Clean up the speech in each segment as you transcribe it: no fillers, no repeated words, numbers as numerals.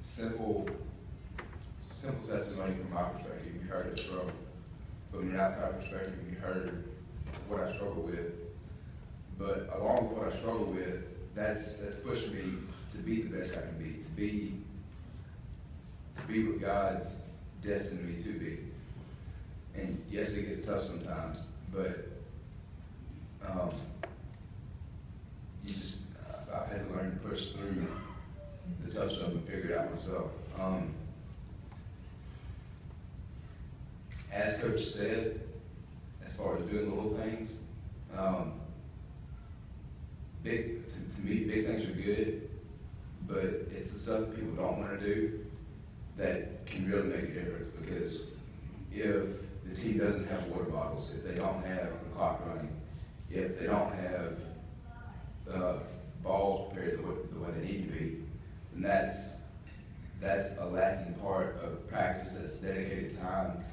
simple testimony from my perspective. You heard it from an outside perspective. You heard what I struggle with. But along with what I struggle with, that's pushed me to be the best I can be, to be what God's destined me to be. And yes, it gets tough sometimes, but I've had to learn to push through the tough stuff and figure it out myself. As Coach said, as far as doing little things, to me, big things are good, but it's the stuff that people don't want to do that can really make a difference. Because if the team doesn't have water bottles, if they don't have the clock running, if they don't have balls prepared the way they need to be, then that's a lacking part of practice. That's dedicated time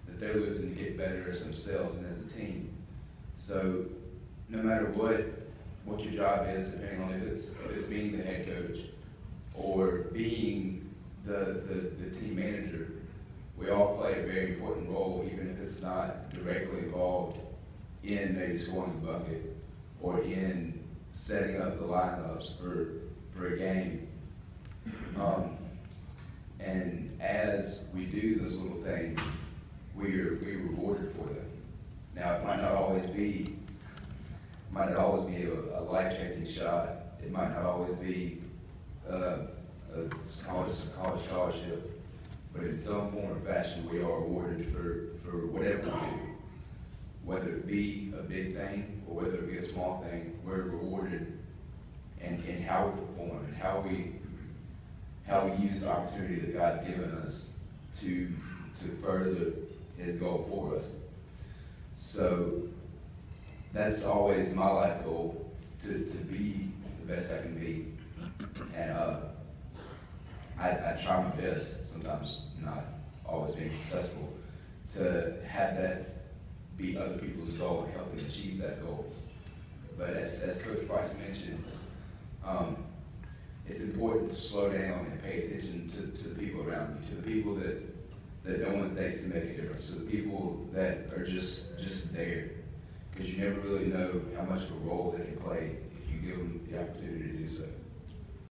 that they're losing to get better as themselves and as a team. So no matter what your job is, depending on if it's being the head coach or being the team manager, we all play a very important role, even if it's not directly involved in maybe scoring the bucket or in setting up the lineups for a game. And as we do those little things, we're rewarded for them. Now, it might not always be a life-changing shot. It might not always be a college scholarship, but in some form or fashion, we are rewarded for whatever we do. Whether it be a big thing or whether it be a small thing, we're rewarded in how we perform and how we use the opportunity that God's given us to further His goal for us. So that's always my life goal, to be the best I can be. And I try my best, sometimes not always being successful, to have that be other people's goal and help them achieve that goal. But as Coach Price mentioned, it's important to slow down and pay attention to the people around you, to the people that no one thinks can make a difference, to the people that are just there. Because you never really know how much of a role they can play if you give them the opportunity to do so.